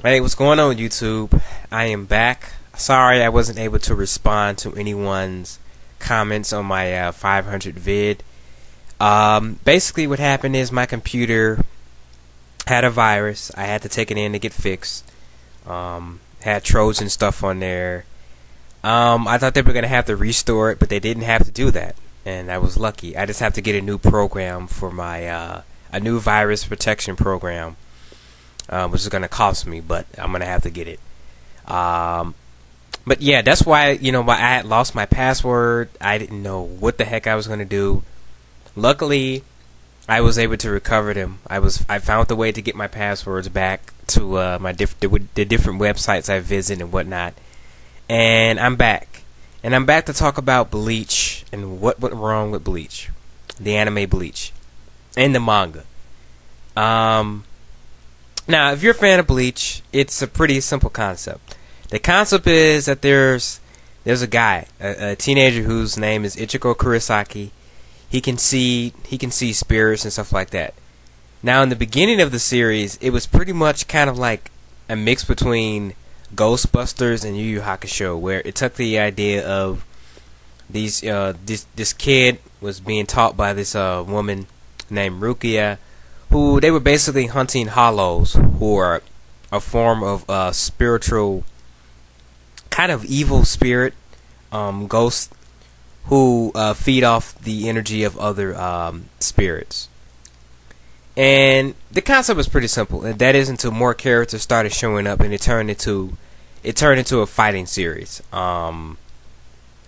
Hey, what's going on, YouTube? I am back. Sorry I wasn't able to respond to anyone's comments on my 500 vid. Basically what happened is my computer had a virus. I had to take it in to get fixed. Had Trojan stuff on there. I thought they were going to have to restore it, but they didn't have to do that. And I was lucky. I just have to get a new program for my, a new virus protection program. Which is going to cost me, but I'm going to have to get it. But yeah, that's why, why I had lost my password. I didn't know what the heck I was going to do. Luckily, I was able to recover them. I found the way to get my passwords back to the different websites I visit and whatnot. And I'm back. And I'm back to talk about Bleach and what went wrong with Bleach. The anime Bleach. And the manga. Now, if you're a fan of Bleach, it's a pretty simple concept. The concept is that there's a guy, a teenager whose name is Ichigo Kurosaki. He can see spirits and stuff like that. Now, in the beginning of the series, it was pretty much kind of like a mix between Ghostbusters and Yu Yu Hakusho, where it took the idea of this kid was being taught by this woman named Rukia, who they were basically hunting hollows, who are a form of spiritual, kind of evil spirit, ghosts, who feed off the energy of other spirits. And the concept was pretty simple, and that is until more characters started showing up, and it turned into a fighting series. And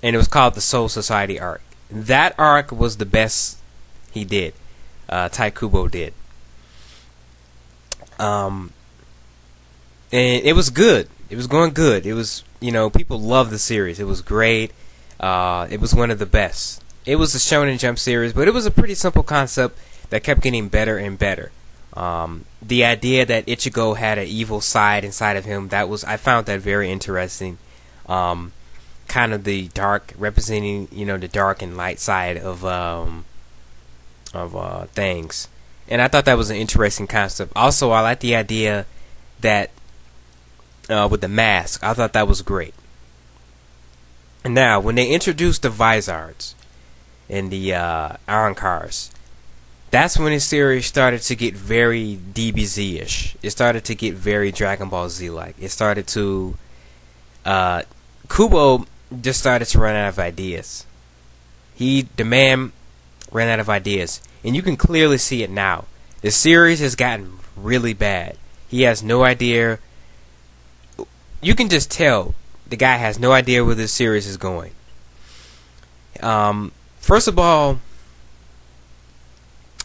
it was called the Soul Society arc. That arc was the best he did. Tai Kubo did. And it was good. It was going good. It was, people loved the series. It was great. It was one of the best. It was a Shonen Jump series, but it was a pretty simple concept that kept getting better and better. The idea that Ichigo had an evil side inside of him, I found that very interesting. Kind of the dark, representing, the dark and light side of things. And I thought that was an interesting concept. Also, I like the idea that with the mask, I thought that was great. And now, when they introduced the Vizards and the Arankars, that's when the series started to get very DBZ-ish. It started to get very Dragon Ball Z-like. It started to... Kubo just started to run out of ideas. The man ran out of ideas. And you can clearly see it now. The series has gotten really bad. He has no idea. You can just tell the guy has no idea where this series is going. First of all,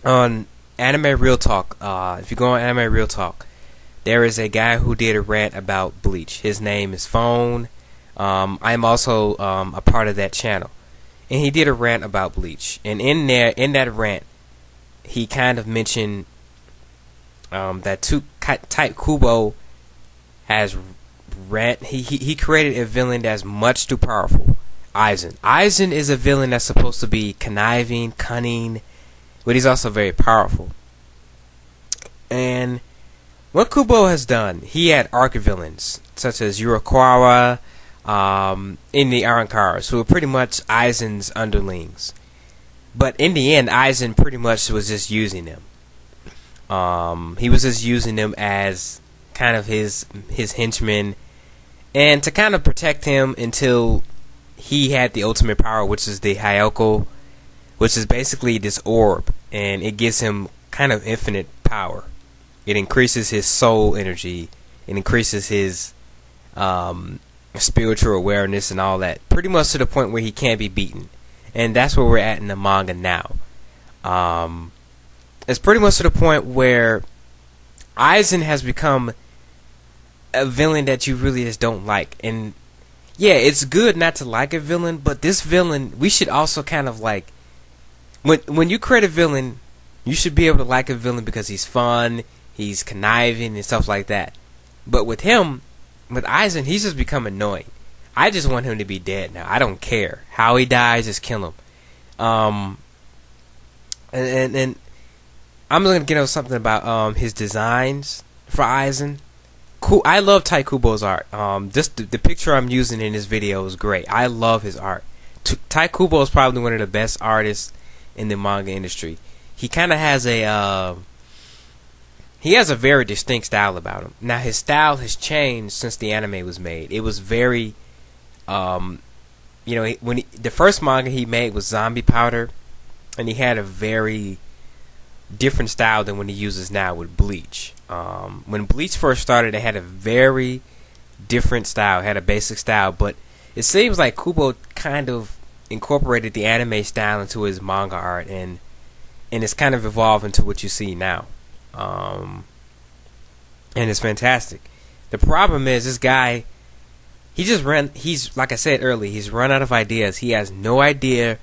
on Anime Real Talk, if you go on Anime Real Talk, there is a guy who did a rant about Bleach. His name is Phone. I'm also a part of that channel. And he did a rant about Bleach. And in that rant, he kind of mentioned that Type Kubo has he created a villain that's much too powerful. Aizen. Aizen is a villain that's supposed to be conniving, cunning, but he's also very powerful. And what Kubo has done, he had arc villains such as Yurokawa in the Arankars, who were pretty much Aizen's underlings. But in the end, Aizen pretty much was just using them. He was just using them as kind of his henchmen, and to kind of protect him until he had the ultimate power, which is the Hyoko, which is basically this orb, and it gives him kind of infinite power. It increases his soul energy, it increases his spiritual awareness and all that, pretty much to the point where he can't be beaten. And that's where we're at in the manga now. It's pretty much to the point where Aizen has become a villain that you really just don't like. And yeah, it's good not to like a villain, but this villain, we should also kind of like, when you create a villain, you should be able to like a villain because he's fun, he's conniving and stuff like that. But with him, with Aizen, he's just become annoying. I just want him to be dead now. I don't care how he dies, just kill him. And I'm gonna get on something about his designs for Aizen. I love Tai Kubo's art. Just the picture I'm using in this video is great. I love his art. Tai Kubo is probably one of the best artists in the manga industry. He kind of has a very distinct style about him. Now his style has changed since the anime was made. It was very, when the first manga he made was Zombie Powder, and he had a very different style than what he uses now with Bleach. When Bleach first started, it had a very different style. It had a basic style, but it seems like Kubo kind of incorporated the anime style into his manga art, and it's kind of evolved into what you see now. And it's fantastic. The problem is this guy, he's like I said earlier, he's run out of ideas. He has no idea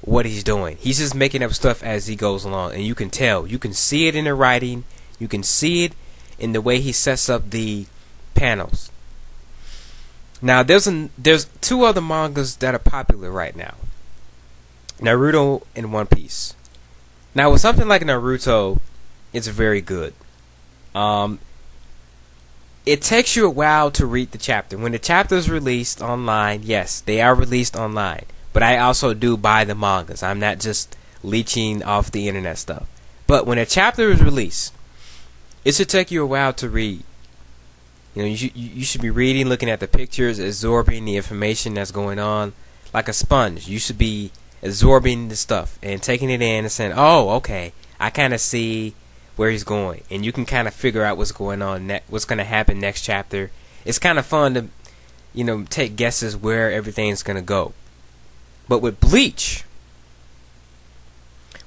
what he's doing. He's just making up stuff as he goes along, and you can tell. You can see it in the writing. You can see it in the way he sets up the panels. Now there's two other mangas that are popular right now, Naruto and One Piece. Now with something like Naruto, it's very good. It takes you a while to read the chapter. When the chapter is released online, yes, they are released online. But I also do buy the mangas. I'm not just leeching off the internet stuff. But when a chapter is released, it should take you a while to read. You should be reading, looking at the pictures, absorbing the information that's going on like a sponge. You should be absorbing the stuff and taking it in and saying, "Oh, okay, I kind of see where he's going," and you can kind of figure out what's going on, what's going to happen next chapter. It's kind of fun to, take guesses where everything's going to go. But with Bleach,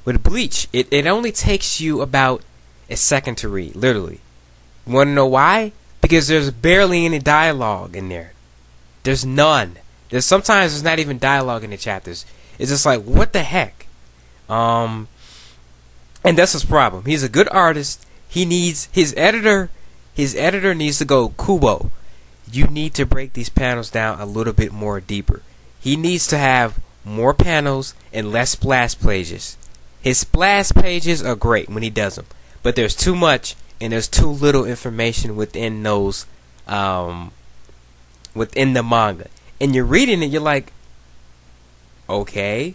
it only takes you about a second to read, literally. You want to know why? Because there's barely any dialogue in there. There's none. Sometimes there's not even dialogue in the chapters. It's just like, what the heck? And that's his problem. He's a good artist. He needs his editor needs to go, Kubo, you need to break these panels down a little bit more deeper. He needs to have more panels and less splash pages. His splash pages are great when he does them, but there's too much and there's too little information within those within the manga. And you're reading it, you're like, okay,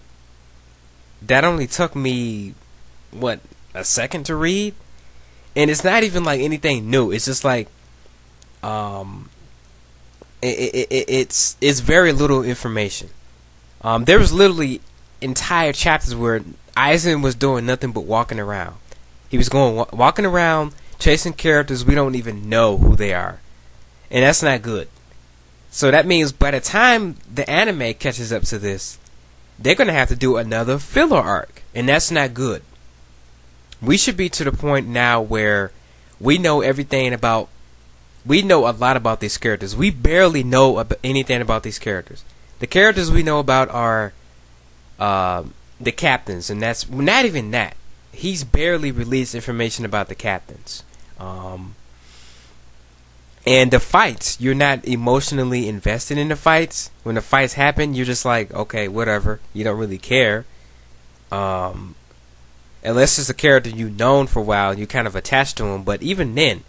that only took me a second to read, and it's not even like anything new. It's just like it's very little information. There was literally entire chapters where Aizen was doing nothing but walking around. He was walking around chasing characters we don't even know who they are, and that's not good. So that means by the time the anime catches up to this, they're gonna have to do another filler arc, and that's not good. We should be to the point now where we know everything about. We know a lot about these characters. We barely know anything about these characters. The characters we know about are the captains, and that's not even that. He's barely released information about the captains. And the fights, you're not emotionally invested in the fights. When the fights happen, you're just like, okay, whatever. You don't really care. Unless it's a character you've known for a while, you're kind of attached to him. But even then,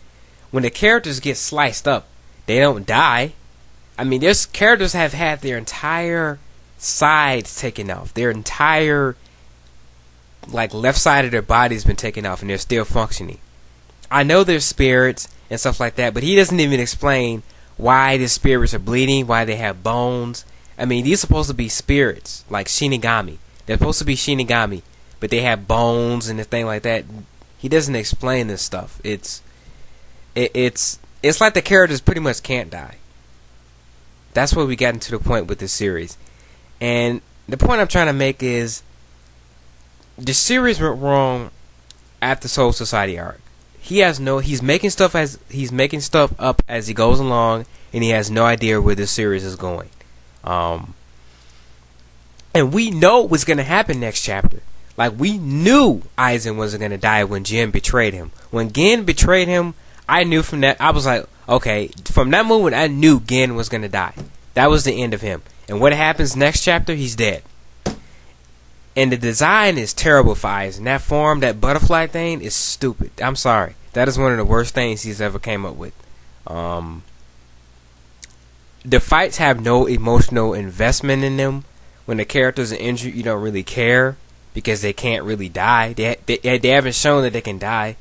when the characters get sliced up, they don't die. I mean, there's characters have had their entire sides taken off. Their entire, left side of their body's been taken off, and they're still functioning. I know there's spirits and stuff like that, but he doesn't even explain why the spirits are bleeding, why they have bones. I mean, these are supposed to be spirits, like Shinigami. They're supposed to be Shinigami, but they have bones and a thing like that. He doesn't explain this stuff. It's like the characters pretty much can't die. That's where we got into the point with this series. And the point I'm trying to make is the series went wrong at the Soul Society arc. He's making stuff up as he goes along, and he has no idea where this series is going. And we know what's gonna happen next chapter. Like, we knew Aizen wasn't gonna die when Jin betrayed him. When Gin betrayed him, I knew from that, I was like, okay, from that moment I knew Gin was gonna die. That was the end of him. And what happens next chapter? He's dead. And the design is terrible for Aizen. That form, that butterfly thing, is stupid. I'm sorry. That is one of the worst things he's ever came up with. Um, the fights have no emotional investment in them. When the characters are injured, you don't really care because they can't really die. They haven't shown that they can die.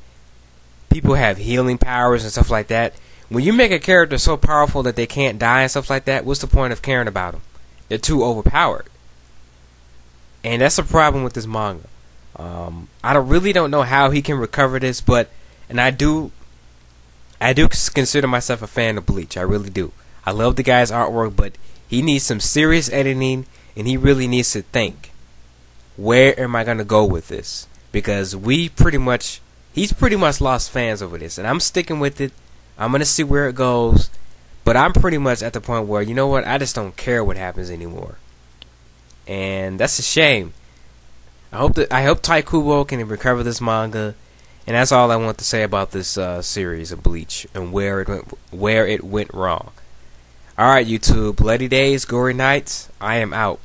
People have healing powers and stuff like that. When you make a character so powerful that they can't die and stuff like that, what's the point of caring about them? They're too overpowered. And that's a problem with this manga. I really don't know how he can recover this, and I do consider myself a fan of Bleach. I really do. I love the guy's artwork, but he needs some serious editing, and he really needs to think, where am I going to go with this? Because he's pretty much lost fans over this, and I'm sticking with it. I'm going to see where it goes, but I'm pretty much at the point where, you know what, I just don't care what happens anymore. And that's a shame. I hope Taikubo can recover this manga, and that's all I want to say about this series of Bleach and where it went wrong. Alright, YouTube, bloody days, gory nights, I am out.